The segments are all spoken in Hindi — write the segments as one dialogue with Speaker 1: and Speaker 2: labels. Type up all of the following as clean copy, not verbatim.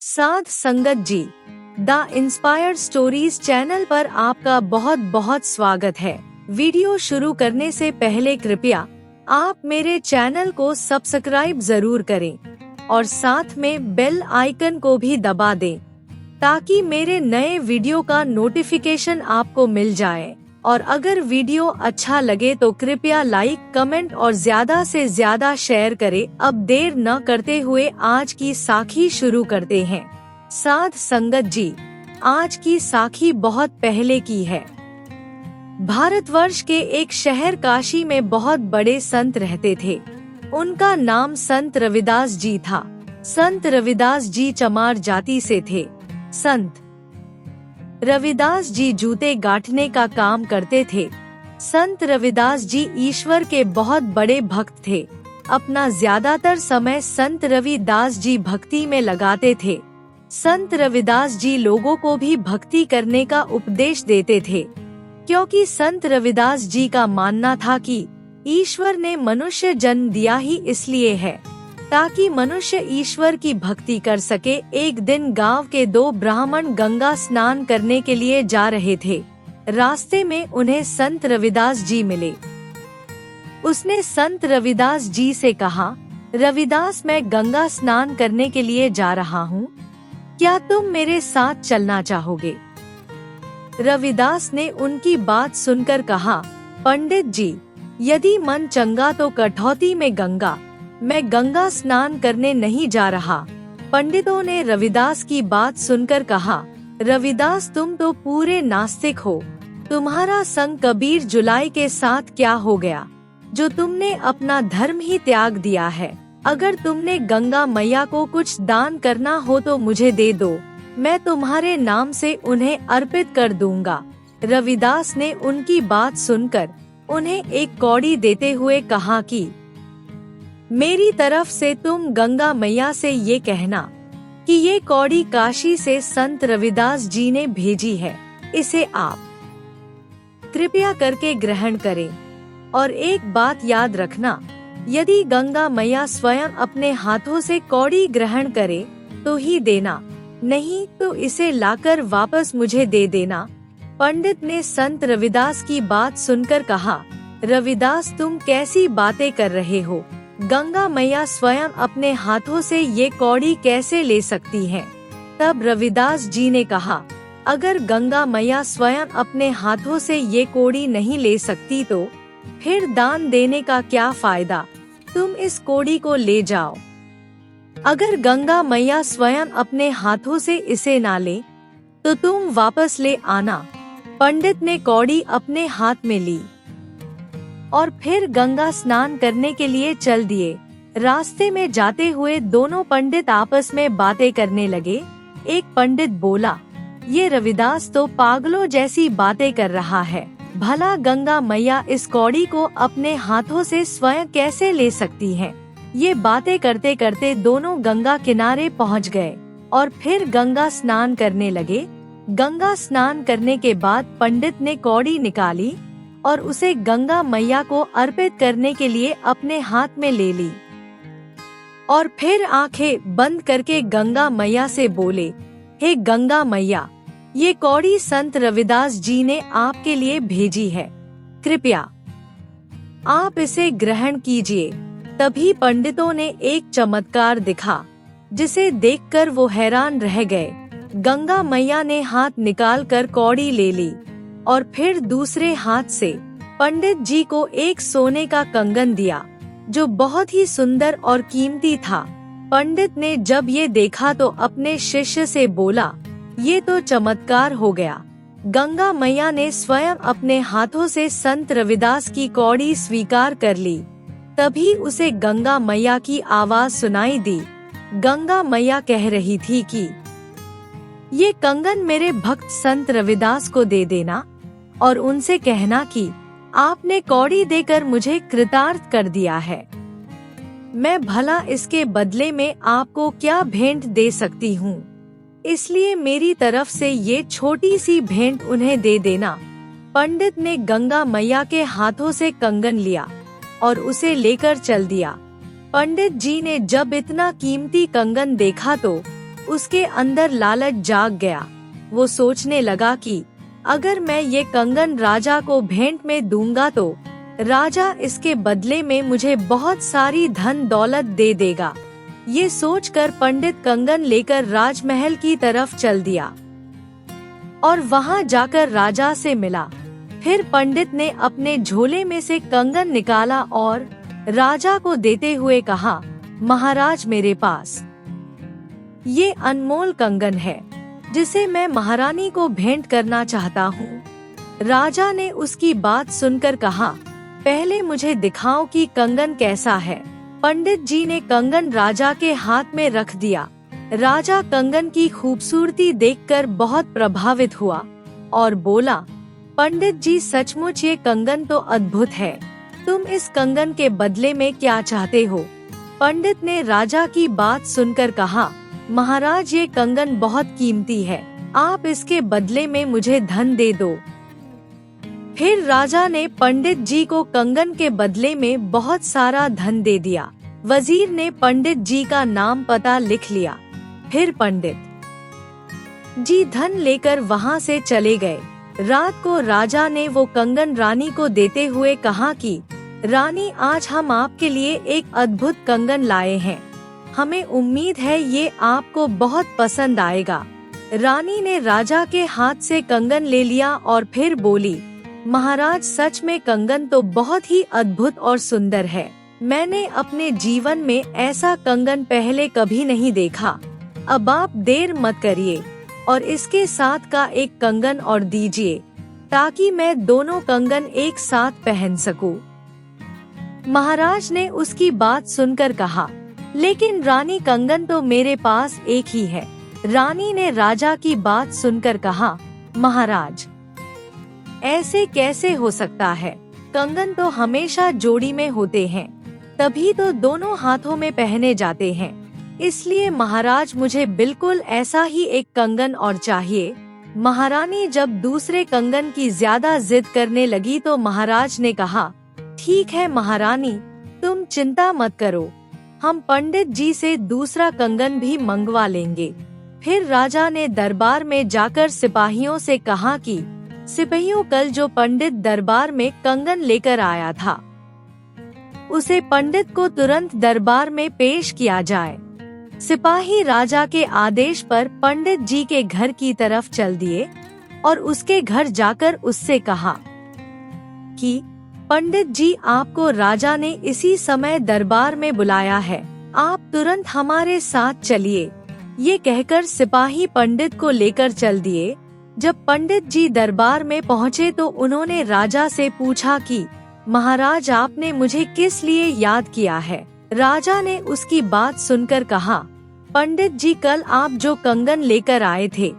Speaker 1: साध संगत जी, द इंस्पायर्ड स्टोरीज चैनल पर आपका बहुत बहुत स्वागत है। वीडियो शुरू करने से पहले कृपया आप मेरे चैनल को सब्सक्राइब जरूर करें और साथ में बेल आइकन को भी दबा दें ताकि मेरे नए वीडियो का नोटिफिकेशन आपको मिल जाए। और अगर वीडियो अच्छा लगे तो कृपया लाइक, कमेंट और ज्यादा से ज्यादा शेयर करें। अब देर न करते हुए आज की साखी शुरू करते हैं। साध संगत जी, आज की साखी बहुत पहले की है। भारतवर्ष के एक शहर काशी में बहुत बड़े संत रहते थे। उनका नाम संत रविदास जी था। संत रविदास जी चमार जाति से थे। संत रविदास जी जूते गांठने का काम करते थे। संत रविदास जी ईश्वर के बहुत बड़े भक्त थे। अपना ज्यादातर समय संत रविदास जी भक्ति में लगाते थे। संत रविदास जी लोगों को भी भक्ति करने का उपदेश देते थे, क्योंकि संत रविदास जी का मानना था कि ईश्वर ने मनुष्य जन्म दिया ही इसलिए है ताकि मनुष्य ईश्वर की भक्ति कर सके। एक दिन गांव के दो ब्राह्मण गंगा स्नान करने के लिए जा रहे थे। रास्ते में उन्हें संत रविदास जी मिले। उसने संत रविदास जी से कहा, रविदास, मैं गंगा स्नान करने के लिए जा रहा हूँ, क्या तुम मेरे साथ चलना चाहोगे? रविदास ने उनकी बात सुनकर कहा, पंडित जी, यदि मन चंगा तो कठौती में गंगा, मैं गंगा स्नान करने नहीं जा रहा। पंडितों ने रविदास की बात सुनकर कहा, रविदास, तुम तो पूरे नास्तिक हो। तुम्हारा संग कबीर जुलाई के साथ क्या हो गया, जो तुमने अपना धर्म ही त्याग दिया है? अगर तुमने गंगा मैया को कुछ दान करना हो तो मुझे दे दो, मैं तुम्हारे नाम से उन्हें अर्पित कर दूंगा। रविदास ने उनकी बात सुनकर उन्हें एक कौड़ी देते हुए कहा कि मेरी तरफ से तुम गंगा मैया से ये कहना कि ये कौड़ी काशी से संत रविदास जी ने भेजी है, इसे आप कृपया करके ग्रहण करें। और एक बात याद रखना, यदि गंगा मैया स्वयं अपने हाथों से कौड़ी ग्रहण करे तो ही देना, नहीं तो इसे लाकर वापस मुझे दे देना। पंडित ने संत रविदास की बात सुनकर कहा, रविदास, तुम कैसी बातें कर रहे हो? गंगा मैया स्वयं अपने हाथों से ये कौड़ी कैसे ले सकती हैं? तब रविदास जी ने कहा, अगर गंगा मैया स्वयं अपने हाथों से ये कौड़ी नहीं ले सकती तो फिर दान देने का क्या फायदा? तुम इस कौड़ी को ले जाओ। अगर गंगा मैया स्वयं अपने हाथों से इसे ना ले तो तुम वापस ले आना। पंडित ने कौड़ी अपने हाथ में ली और फिर गंगा स्नान करने के लिए चल दिए। रास्ते में जाते हुए दोनों पंडित आपस में बातें करने लगे। एक पंडित बोला, ये रविदास तो पागलों जैसी बातें कर रहा है। भला गंगा मैया इस कौड़ी को अपने हाथों से स्वयं कैसे ले सकती हैं? ये बातें करते करते दोनों गंगा किनारे पहुंच गए और फिर गंगा स्नान करने लगे। गंगा स्नान करने के बाद पंडित ने कौड़ी निकाली और उसे गंगा मैया को अर्पित करने के लिए अपने हाथ में ले ली और फिर आंखें बंद करके गंगा मैया से बोले, हे गंगा मैया, ये कौड़ी संत रविदास जी ने आपके लिए भेजी है, कृपया आप इसे ग्रहण कीजिए। तभी पंडितों ने एक चमत्कार दिखा जिसे देखकर वो हैरान रह गए। गंगा मैया ने हाथ निकालकर कौड़ी ले ली और फिर दूसरे हाथ से पंडित जी को एक सोने का कंगन दिया जो बहुत ही सुंदर और कीमती था। पंडित ने जब ये देखा तो अपने शिष्य से बोला, ये तो चमत्कार हो गया। गंगा मैया ने स्वयं अपने हाथों से संत रविदास की कौड़ी स्वीकार कर ली। तभी उसे गंगा मैया की आवाज सुनाई दी। गंगा मैया कह रही थी कि ये कंगन मेरे भक्त संत रविदास को दे देना और उनसे कहना कि आपने कौड़ी देकर मुझे कृतार्थ कर दिया है। मैं भला इसके बदले में आपको क्या भेंट दे सकती हूँ, इसलिए मेरी तरफ से ये छोटी सी भेंट उन्हें दे देना। पंडित ने गंगा मैया के हाथों से कंगन लिया और उसे लेकर चल दिया। पंडित जी ने जब इतना कीमती कंगन देखा तो उसके अंदर लालच जाग गया। वो सोचने लगा कि अगर मैं ये कंगन राजा को भेंट में दूंगा तो राजा इसके बदले में मुझे बहुत सारी धन दौलत दे देगा। ये सोचकर पंडित कंगन लेकर राजमहल की तरफ चल दिया और वहां जाकर राजा से मिला। फिर पंडित ने अपने झोले में से कंगन निकाला और राजा को देते हुए कहा, महाराज मेरे पास ये अनमोल कंगन है जिसे मैं महारानी को भेंट करना चाहता हूँ। राजा ने उसकी बात सुनकर कहा, पहले मुझे दिखाओ कि कंगन कैसा है। पंडित जी ने कंगन राजा के हाथ में रख दिया। राजा कंगन की खूबसूरती देखकर बहुत प्रभावित हुआ और बोला, पंडित जी सचमुच ये कंगन तो अद्भुत है। तुम इस कंगन के बदले में क्या चाहते हो? पंडित ने राजा की बात सुनकर कहा, महाराज ये कंगन बहुत कीमती है, आप इसके बदले में मुझे धन दे दो। फिर राजा ने पंडित जी को कंगन के बदले में बहुत सारा धन दे दिया। वजीर ने पंडित जी का नाम पता लिख लिया। फिर पंडित जी धन लेकर वहां से चले गए। रात को राजा ने वो कंगन रानी को देते हुए कहा कि रानी, आज हम आपके लिए एक अद्भुत कंगन लाए हैं। हमें उम्मीद है ये आपको बहुत पसंद आएगा। रानी ने राजा के हाथ से कंगन ले लिया और फिर बोली, महाराज सच में कंगन तो बहुत ही अद्भुत और सुंदर है। मैंने अपने जीवन में ऐसा कंगन पहले कभी नहीं देखा। अब आप देर मत करिए और इसके साथ का एक कंगन और दीजिए ताकि मैं दोनों कंगन एक साथ पहन सकूं। महाराज ने उसकी बात सुनकर कहा, लेकिन रानी कंगन तो मेरे पास एक ही है। रानी ने राजा की बात सुनकर कहा, महाराज ऐसे कैसे हो सकता है? कंगन तो हमेशा जोड़ी में होते हैं, तभी तो दोनों हाथों में पहने जाते हैं। इसलिए महाराज मुझे बिल्कुल ऐसा ही एक कंगन और चाहिए। महारानी जब दूसरे कंगन की ज्यादा जिद करने लगी तो महाराज ने कहा, ठीक है महारानी, तुम चिंता मत करो, हम पंडित जी से दूसरा कंगन भी मंगवा लेंगे। फिर राजा ने दरबार में जाकर सिपाहियों से कहा कि सिपाहियों, कल जो पंडित दरबार में कंगन लेकर आया था उसे पंडित को तुरंत दरबार में पेश किया जाए। सिपाही राजा के आदेश पर पंडित जी के घर की तरफ चल दिए और उसके घर जाकर उससे कहा कि पंडित जी, आपको राजा ने इसी समय दरबार में बुलाया है, आप तुरंत हमारे साथ चलिए। ये कहकर सिपाही पंडित को लेकर चल दिए। जब पंडित जी दरबार में पहुँचे तो उन्होंने राजा से पूछा कि महाराज, आपने मुझे किस लिए याद किया है? राजा ने उसकी बात सुनकर कहा, पंडित जी, कल आप जो कंगन लेकर आए थे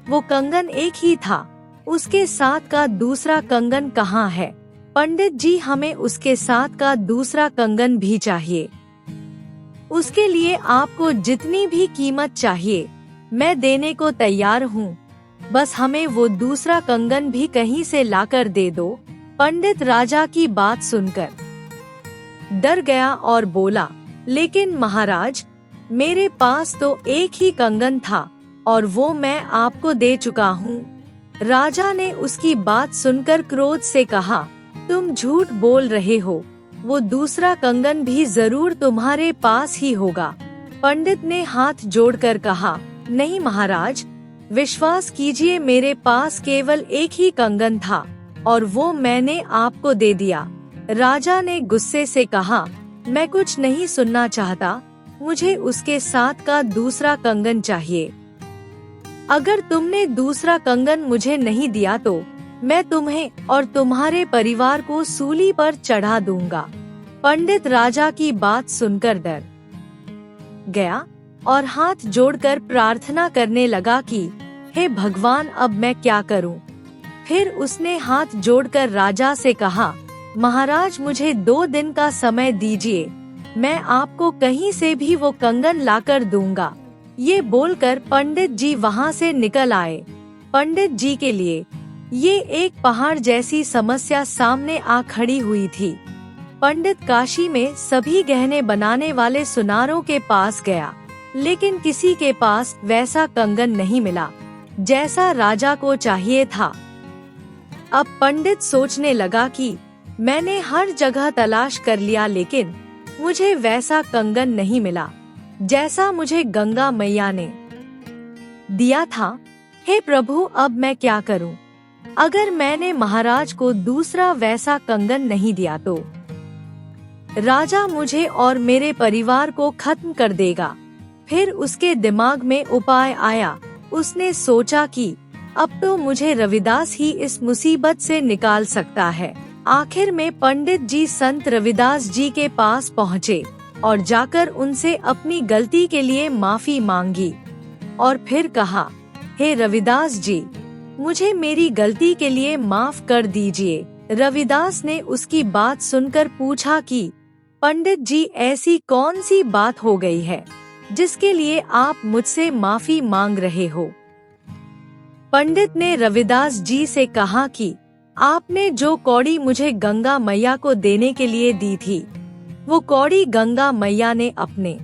Speaker 1: वो कंगन एक ही था, उसके साथ का दूसरा कंगन कहाँ है? पंडित जी, हमें उसके साथ का दूसरा कंगन भी चाहिए। उसके लिए आपको जितनी भी कीमत चाहिए मैं देने को तैयार हूँ, बस हमें वो दूसरा कंगन भी कहीं से लाकर दे दो। पंडित राजा की बात सुनकर डर गया और बोला, लेकिन महाराज, मेरे पास तो एक ही कंगन था और वो मैं आपको दे चुका हूँ। राजा ने उसकी बात सुनकर क्रोध से कहा, तुम झूठ बोल रहे हो, वो दूसरा कंगन भी जरूर तुम्हारे पास ही होगा। पंडित ने हाथ जोड़कर कहा, नहीं महाराज, विश्वास कीजिए, मेरे पास केवल एक ही कंगन था और वो मैंने आपको दे दिया। राजा ने गुस्से से कहा, मैं कुछ नहीं सुनना चाहता, मुझे उसके साथ का दूसरा कंगन चाहिए। अगर तुमने दूसरा कंगन मुझे नहीं दिया तो मैं तुम्हें और तुम्हारे परिवार को सूली पर चढ़ा दूंगा। पंडित राजा की बात सुनकर डर गया और हाथ जोड़कर प्रार्थना करने लगा कि हे भगवान, अब मैं क्या करूं? फिर उसने हाथ जोड़कर राजा से कहा, महाराज, मुझे 2 दिन का समय दीजिए, मैं आपको कहीं से भी वो कंगन लाकर दूंगा। ये बोलकर पंडित जी वहां से निकल आए। पंडित जी के लिए ये एक पहाड़ जैसी समस्या सामने आ खड़ी हुई थी। पंडित काशी में सभी गहने बनाने वाले सुनारों के पास गया, लेकिन किसी के पास वैसा कंगन नहीं मिला जैसा राजा को चाहिए था। अब पंडित सोचने लगा कि मैंने हर जगह तलाश कर लिया, लेकिन मुझे वैसा कंगन नहीं मिला जैसा मुझे गंगा मैया ने दिया था। हे प्रभु, अब मैं क्या करूं? अगर मैंने महाराज को दूसरा वैसा कंगन नहीं दिया तो राजा मुझे और मेरे परिवार को खत्म कर देगा। फिर उसके दिमाग में उपाय आया। उसने सोचा कि अब तो मुझे रविदास ही इस मुसीबत से निकाल सकता है। आखिर में पंडित जी संत रविदास जी के पास पहुँचे और जाकर उनसे अपनी गलती के लिए माफी मांगी और फिर कहा, हे रविदास जी, मुझे मेरी गलती के लिए माफ कर दीजिए। रविदास ने उसकी बात सुनकर पूछा कि पंडित जी, ऐसी कौन सी बात हो गई है जिसके लिए आप मुझसे माफी मांग रहे हो? पंडित ने रविदास जी से कहा कि आपने जो कौड़ी मुझे गंगा मैया को देने के लिए दी थी, वो कौड़ी गंगा मैया ने अपने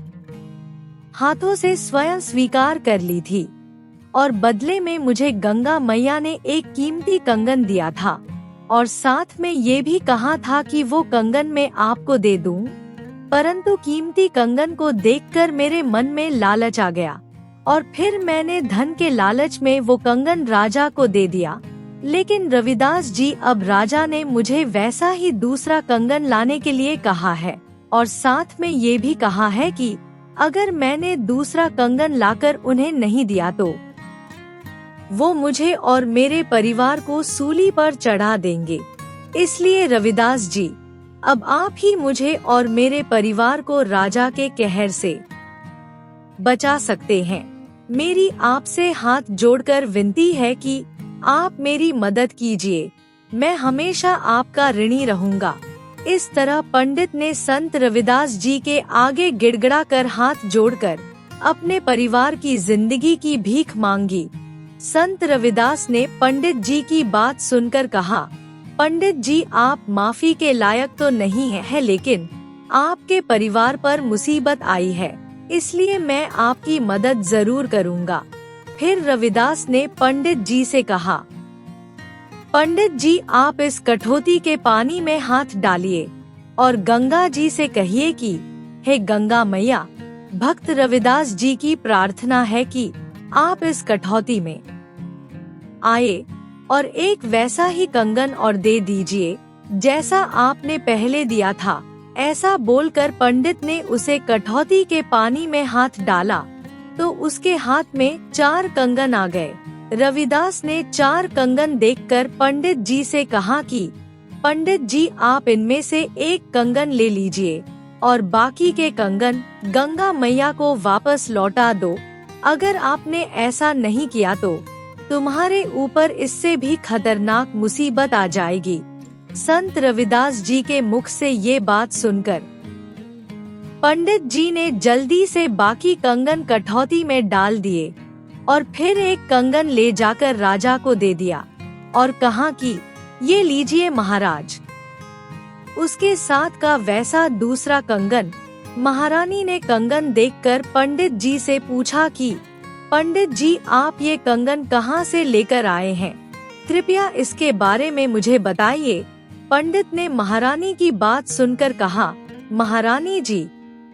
Speaker 1: हाथों से स्वयं स्वीकार कर ली थी और बदले में मुझे गंगा मैया ने एक कीमती कंगन दिया था और साथ में ये भी कहा था कि वो कंगन मैं आपको दे दूं। परंतु कीमती कंगन को देखकर मेरे मन में लालच आ गया और फिर मैंने धन के लालच में वो कंगन राजा को दे दिया। लेकिन रविदास जी, अब राजा ने मुझे वैसा ही दूसरा कंगन लाने के लिए कहा है और साथ में ये भी कहा है कि अगर मैंने दूसरा कंगन लाकर उन्हें नहीं दिया तो वो मुझे और मेरे परिवार को सूली पर चढ़ा देंगे। इसलिए रविदास जी, अब आप ही मुझे और मेरे परिवार को राजा के कहर से बचा सकते हैं। मेरी आपसे हाथ जोड़कर विनती है कि आप मेरी मदद कीजिए। मैं हमेशा आपका ऋणी रहूंगा। इस तरह पंडित ने संत रविदास जी के आगे गिड़गिड़ा कर हाथ जोड़कर अपने परिवार की जिंदगी की भीख मांगी। संत रविदास ने पंडित जी की बात सुनकर कहा, पंडित जी, आप माफी के लायक तो नहीं है, लेकिन आपके परिवार पर मुसीबत आई है, इसलिए मैं आपकी मदद जरूर करूंगा। फिर रविदास ने पंडित जी से कहा, पंडित जी, आप इस कठौती के पानी में हाथ डालिए और गंगा जी से कहिए कि हे गंगा मैया, भक्त रविदास जी की प्रार्थना है कि आप इस कठौती में आए और एक वैसा ही कंगन और दे दीजिए जैसा आपने पहले दिया था। ऐसा बोलकर पंडित ने उसे कठौती के पानी में हाथ डाला तो उसके हाथ में 4 कंगन आ गए। रविदास ने 4 कंगन देखकर पंडित जी से कहा कि पंडित जी, आप इनमें से एक कंगन ले लीजिए और बाकी के कंगन गंगा मैया को वापस लौटा दो। अगर आपने ऐसा नहीं किया तो तुम्हारे ऊपर इससे भी खतरनाक मुसीबत आ जाएगी। संत रविदास जी के मुख से ये बात सुनकर पंडित जी ने जल्दी से बाकी कंगन कठौती में डाल दिए और फिर एक कंगन ले जाकर राजा को दे दिया और कहा कि ये लीजिए महाराज। उसके साथ का वैसा दूसरा कंगन। महारानी ने कंगन देखकर पंडित जी से पूछा कि पंडित जी, आप ये कंगन कहाँ से लेकर आए हैं? कृपया इसके बारे में मुझे बताइए। पंडित ने महारानी की बात सुनकर कहा, महारानी जी,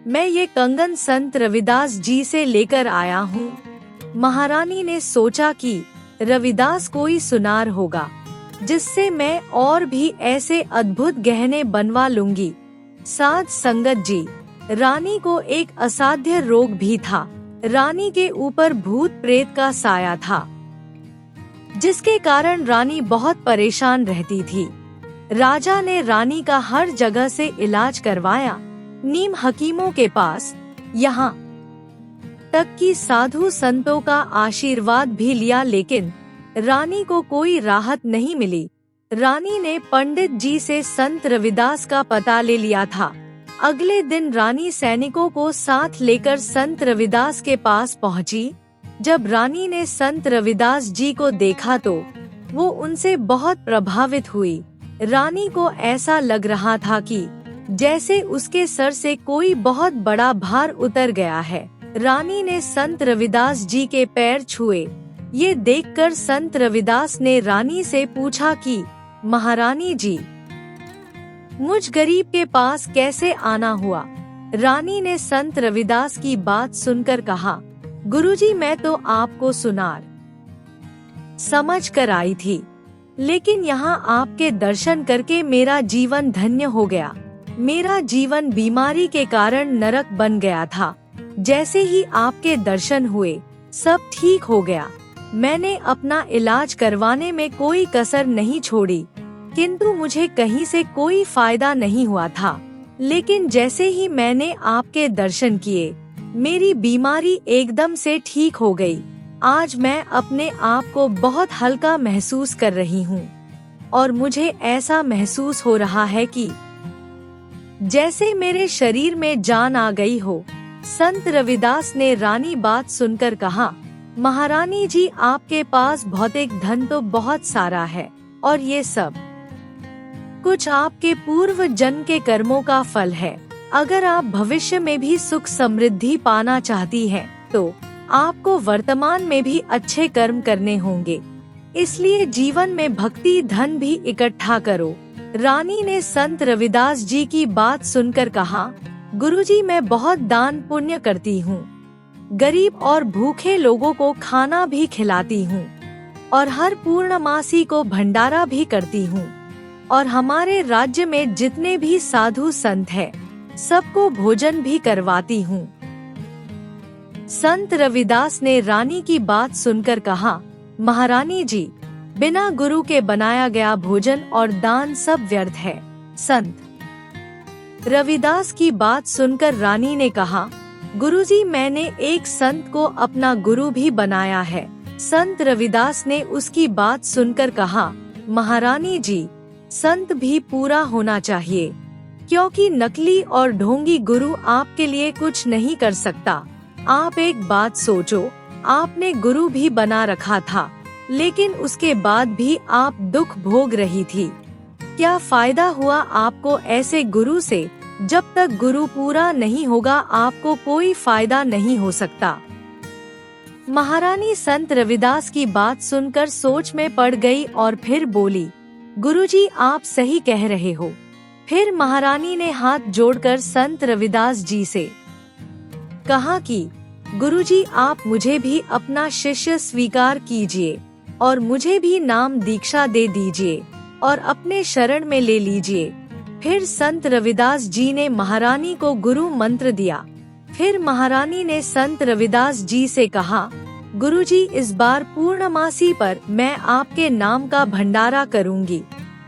Speaker 1: मैं ये कंगन संत रविदास जी से लेकर आया हूँ। महारानी ने सोचा कि रविदास कोई सुनार होगा जिससे मैं और भी ऐसे अद्भुत गहने बनवा लूंगी। साध संगत जी, रानी को एक असाध्य रोग भी था। रानी के ऊपर भूत प्रेत का साया था, जिसके कारण रानी बहुत परेशान रहती थी। राजा ने रानी का हर जगह से इलाज करवाया, नीम हकीमों के पास, यहाँ तक कि साधु संतों का आशीर्वाद भी लिया, लेकिन रानी को कोई राहत नहीं मिली। रानी ने पंडित जी से संत रविदास का पता ले लिया था। अगले दिन रानी सैनिकों को साथ लेकर संत रविदास के पास पहुंची। जब रानी ने संत रविदास जी को देखा तो वो उनसे बहुत प्रभावित हुई। रानी को ऐसा लग रहा था कि जैसे उसके सर से कोई बहुत बड़ा भार उतर गया है। रानी ने संत रविदास जी के पैर छुए। ये देखकर संत रविदास ने रानी से पूछा कि महारानी जी, मुझ गरीब के पास कैसे आना हुआ? रानी ने संत रविदास की बात सुनकर कहा, गुरुजी, मैं तो आपको सुनार समझ कर आई थी, लेकिन यहाँ आपके दर्शन करके मेरा जीवन धन्य हो गया। मेरा जीवन बीमारी के कारण नरक बन गया था। जैसे ही आपके दर्शन हुए सब ठीक हो गया। मैंने अपना इलाज करवाने में कोई कसर नहीं छोड़ी, किंतु मुझे कहीं से कोई फायदा नहीं हुआ था। लेकिन जैसे ही मैंने आपके दर्शन किए, मेरी बीमारी एकदम से ठीक हो गई। आज मैं अपने आप को बहुत हल्का महसूस कर रही हूँ और मुझे ऐसा महसूस हो रहा है कि जैसे मेरे शरीर में जान आ गई हो। संत रविदास ने रानी बात सुनकर कहा, महारानी जी, आपके पास भौतिक धन तो बहुत सारा है और ये सब कुछ आपके पूर्व जन्म के कर्मों का फल है। अगर आप भविष्य में भी सुख समृद्धि पाना चाहती हैं, तो आपको वर्तमान में भी अच्छे कर्म करने होंगे। इसलिए जीवन में भक्ति धन भी इकट्ठा करो। रानी ने संत रविदास जी की बात सुनकर कहा, गुरुजी, मैं बहुत दान पुण्य करती हूँ, गरीब और भूखे लोगों को खाना भी खिलाती हूँ और हर पूर्णमासी को भंडारा भी करती हूँ और हमारे राज्य में जितने भी साधु संत हैं, सबको भोजन भी करवाती हूँ। संत रविदास ने रानी की बात सुनकर कहा, महारानी जी, बिना गुरु के बनाया गया भोजन और दान सब व्यर्थ है। संत रविदास की बात सुनकर रानी ने कहा, गुरुजी, मैंने एक संत को अपना गुरु भी बनाया है। संत रविदास ने उसकी बात सुनकर कहा, महारानी जी, संत भी पूरा होना चाहिए, क्योंकि नकली और ढोंगी गुरु आपके लिए कुछ नहीं कर सकता। आप एक बात सोचो, आपने गुरु भी बना रखा था, लेकिन उसके बाद भी आप दुख भोग रही थी। क्या फायदा हुआ आपको ऐसे गुरु से? जब तक गुरु पूरा नहीं होगा, आपको कोई फायदा नहीं हो सकता। महारानी संत रविदास की बात सुनकर सोच में पड़ गई और फिर बोली, गुरुजी, आप सही कह रहे हो। फिर महारानी ने हाथ जोड़कर संत रविदास जी से कहा कि गुरुजी, आप मुझे भी अपना शिष्य स्वीकार कीजिए और मुझे भी नाम दीक्षा दे दीजिए और अपने शरण में ले लीजिए। फिर संत रविदास जी ने महारानी को गुरु मंत्र दिया। फिर महारानी ने संत रविदास जी से कहा, गुरुजी, इस बार पूर्णमासी पर मैं आपके नाम का भंडारा करूंगी,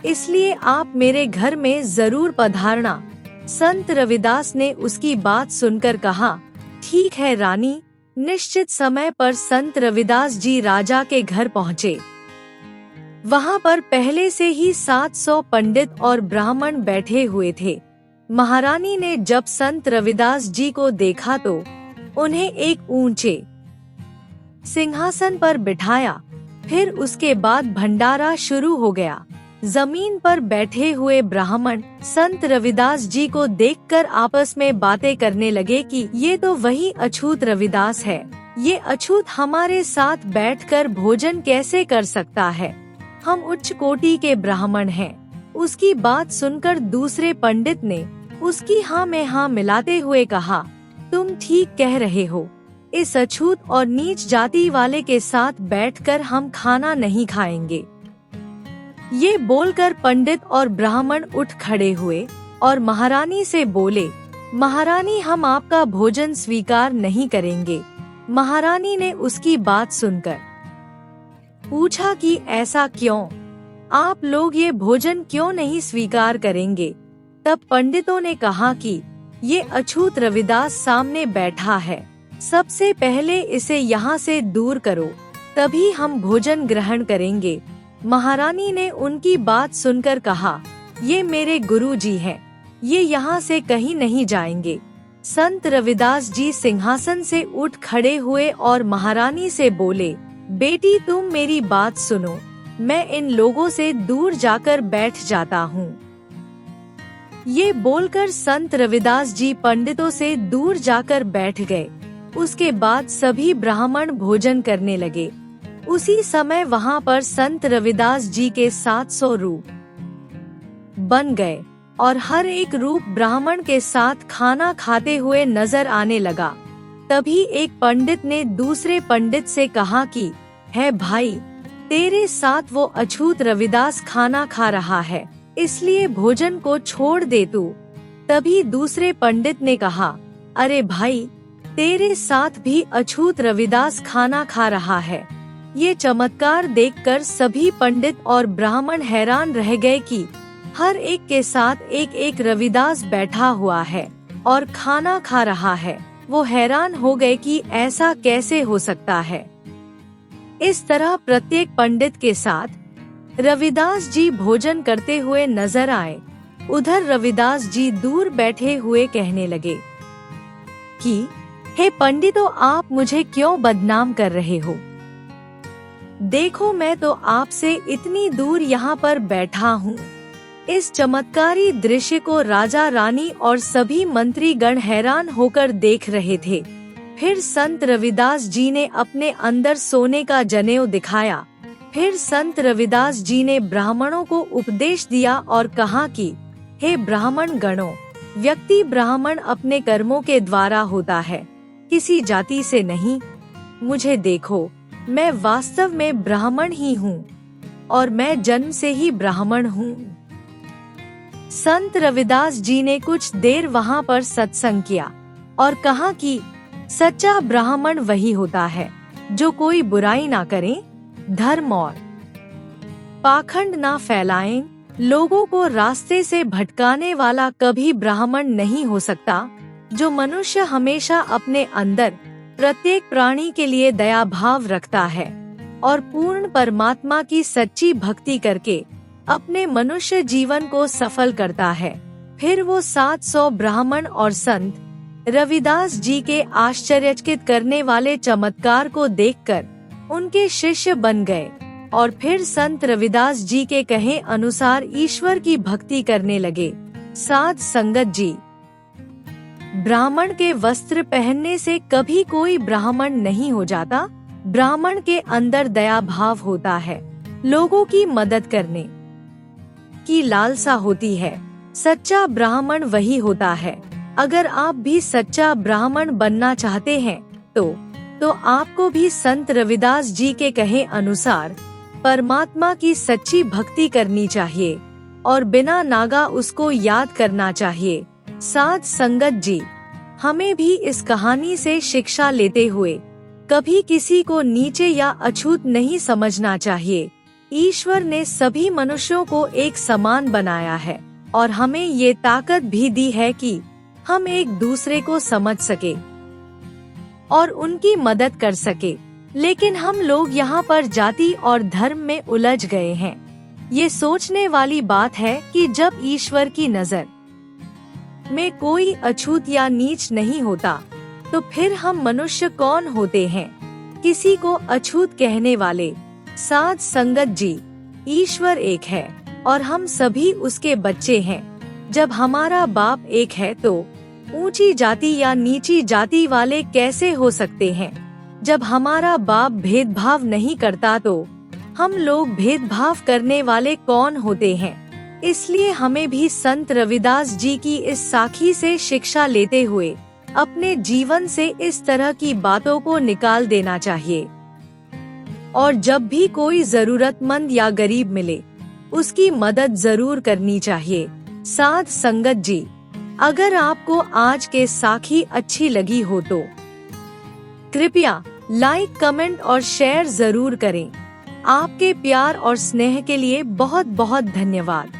Speaker 1: इसलिए आप मेरे घर में जरूर पधारना। संत रविदास ने उसकी बात सुनकर कहा, ठीक है रानी। निश्चित समय पर संत रविदास जी राजा के घर पहुँचे। वहाँ पर पहले से ही 700 पंडित और ब्राह्मण बैठे हुए थे। महारानी ने जब संत रविदास जी को देखा तो उन्हें एक ऊंचे सिंहासन पर बिठाया। फिर उसके बाद भंडारा शुरू हो गया। जमीन पर बैठे हुए ब्राह्मण संत रविदास जी को देखकर आपस में बातें करने लगे कि ये तो वही अछूत रविदास है। ये अछूत हमारे साथ बैठकर भोजन कैसे कर सकता है? हम उच्च कोटि के ब्राह्मण हैं। उसकी बात सुनकर दूसरे पंडित ने उसकी हाँ में हाँ मिलाते हुए कहा, तुम ठीक कह रहे हो। इस अछूत और नीच जाति वाले के साथ बैठकर हम खाना नहीं खाएंगे। ये बोलकर पंडित और ब्राह्मण उठ खड़े हुए और महारानी से बोले, महारानी, हम आपका भोजन स्वीकार नहीं करेंगे। महारानी ने उसकी बात सुनकर पूछा कि ऐसा क्यों? आप लोग ये भोजन क्यों नहीं स्वीकार करेंगे? तब पंडितों ने कहा कि ये अछूत रविदास सामने बैठा है, सबसे पहले इसे यहाँ से दूर करो, तभी हम भोजन ग्रहण करेंगे। महारानी ने उनकी बात सुनकर कहा, ये मेरे गुरु जी हैं, ये यहाँ से कहीं नहीं जाएंगे। संत रविदास जी सिंहासन से उठ खड़े हुए और महारानी से बोले, बेटी, तुम मेरी बात सुनो, मैं इन लोगों से दूर जाकर बैठ जाता हूँ। ये बोलकर संत रविदास जी पंडितों से दूर जाकर बैठ गए। उसके बाद सभी ब्राह्मण भोजन करने लगे। उसी समय वहाँ पर संत रविदास जी के 700 रूप बन गए और हर एक रूप ब्राह्मण के साथ खाना खाते हुए नजर आने लगा। तभी एक पंडित ने दूसरे पंडित से कहा कि है भाई, तेरे साथ वो अछूत रविदास खाना खा रहा है, इसलिए भोजन को छोड़ दे तू। तभी दूसरे पंडित ने कहा, अरे भाई, तेरे साथ भी अछूत रविदास खाना खा रहा है। ये चमत्कार देखकर सभी पंडित और ब्राह्मण हैरान रह गए कि हर एक के साथ एक एक रविदास बैठा हुआ है और खाना खा रहा है। वो हैरान हो गए कि ऐसा कैसे हो सकता है। इस तरह प्रत्येक पंडित के साथ रविदास जी भोजन करते हुए नजर आए। उधर रविदास जी दूर बैठे हुए कहने लगे कि हे पंडितों, आप मुझे क्यों बदनाम कर रहे हो? देखो, मैं तो आपसे इतनी दूर यहाँ पर बैठा हूँ। इस चमत्कारी दृश्य को राजा रानी और सभी मंत्रीगण हैरान होकर देख रहे थे। फिर संत रविदास जी ने अपने अंदर सोने का जनेऊ दिखाया। फिर संत रविदास जी ने ब्राह्मणों को उपदेश दिया और कहा कि हे ब्राह्मण गणों, व्यक्ति ब्राह्मण अपने कर्मों के द्वारा होता है, किसी जाति से नहीं। मुझे देखो, मैं वास्तव में ब्राह्मण ही हूँ और मैं जन्म से ही ब्राह्मण हूँ। संत रविदास जी ने कुछ देर वहाँ पर सत्संग किया और कहा कि सच्चा ब्राह्मण वही होता है जो कोई बुराई ना करे, धर्म और पाखंड ना फैलाएं, लोगों को रास्ते से भटकाने वाला कभी ब्राह्मण नहीं हो सकता। जो मनुष्य हमेशा अपने अंदर प्रत्येक प्राणी के लिए दया भाव रखता है और पूर्ण परमात्मा की सच्ची भक्ति करके अपने मनुष्य जीवन को सफल करता है, फिर वो 700 ब्राह्मण और संत रविदास जी के आश्चर्यचकित करने वाले चमत्कार को देखकर उनके शिष्य बन गए और फिर संत रविदास जी के कहे अनुसार ईश्वर की भक्ति करने लगे। साध संगत जी, ब्राह्मण के वस्त्र पहनने से कभी कोई ब्राह्मण नहीं हो जाता। ब्राह्मण के अंदर दया भाव होता है, लोगों की मदद करने की लालसा होती है। सच्चा ब्राह्मण वही होता है। अगर आप भी सच्चा ब्राह्मण बनना चाहते हैं तो आपको भी संत रविदास जी के कहे अनुसार परमात्मा की सच्ची भक्ति करनी चाहिए और बिना नागा उसको याद करना चाहिए। साध संगत जी, हमें भी इस कहानी से शिक्षा लेते हुए कभी किसी को नीचे या अछूत नहीं समझना चाहिए। ईश्वर ने सभी मनुष्यों को एक समान बनाया है और हमें ये ताकत भी दी है कि हम एक दूसरे को समझ सके और उनकी मदद कर सके। लेकिन हम लोग यहाँ पर जाति और धर्म में उलझ गए हैं। ये सोचने वाली बात है कि जब ईश्वर की नजर में कोई अछूत या नीच नहीं होता तो फिर हम मनुष्य कौन होते हैं, किसी को अछूत कहने वाले। साध संगत जी, ईश्वर एक है और हम सभी उसके बच्चे हैं। जब हमारा बाप एक है तो ऊंची जाति या नीची जाति वाले कैसे हो सकते हैं? जब हमारा बाप भेदभाव नहीं करता तो हम लोग भेदभाव करने वाले कौन होते हैं? इसलिए हमें भी संत रविदास जी की इस साखी से शिक्षा लेते हुए अपने जीवन से इस तरह की बातों को निकाल देना चाहिए और जब भी कोई जरूरतमंद या गरीब मिले उसकी मदद जरूर करनी चाहिए। साध संगत जी, अगर आपको आज के साखी अच्छी लगी हो तो कृपया लाइक, कमेंट और शेयर जरूर करें। आपके प्यार और स्नेह के लिए बहुत बहुत धन्यवाद।